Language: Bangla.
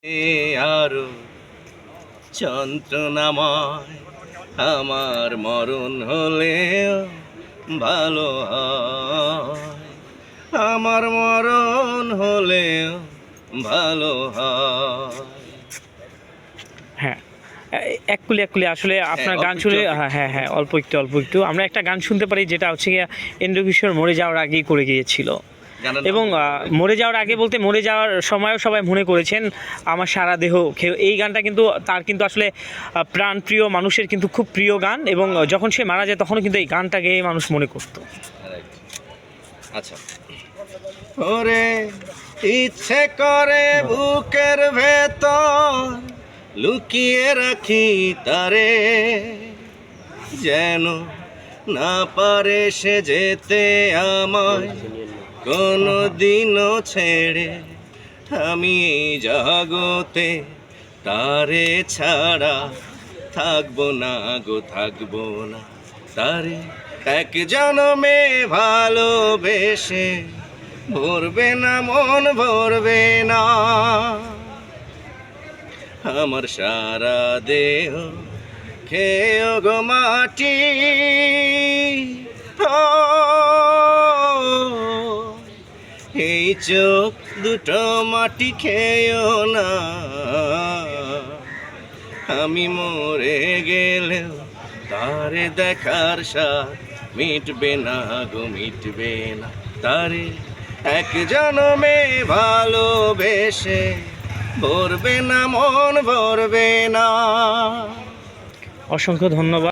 আরো যন্ত্রণাময় আমার মরণ হলেও ভালো হয়, আমার মরণ হলেও ভালো হয়। হ্যাঁ, এক কুলি আসলে আপনার গান শুনে হ্যাঁ অল্প একটু আমরা একটা গান শুনতে পারি, যেটা হচ্ছে গিয়ে ইন্দ্রকিশোর মরে যাওয়ার আগেই করে গিয়েছিল। এবং মরে যাওয়ার আগে বলতে মরে যাওয়ার সময়ও সবাই মনে করেছেন আমার সারা দেহ খেয়ে। এই গানটা কিন্তু তার কিন্তু আসলে প্রাণপ্রিয় মানুষের কিন্তু খুব প্রিয় গান, এবং যখন সে মারা যায় তখনও কিন্তু এই গানটা গেয়ে মানুষ মনে করত। আচ্ছা, ওরে ইচ্ছে করে বুকের ভেতর লুকিয়ে রাখি তারে, যেন না পারে সে যেতে আমায় কোনো দিনও ছেড়ে। আমি এই জগতে তারে ছাড়া থাকবো না গো, থাকবো না। তারে এক জনমে ভালোবেসে ভরবে না মন, ভরবে না। আমার সারা দেহ খেয়েও গো মাটি, এই চোখ দুটো মাটি খেয়েও না। আমি মরে গেলেও তারে দেখার স্বাদ মিটবে না গো, মিটবে না। তারে এক জনমে ভালোবেসে ভরবে না মন, ভরবে না। অসংখ্য ধন্যবাদ।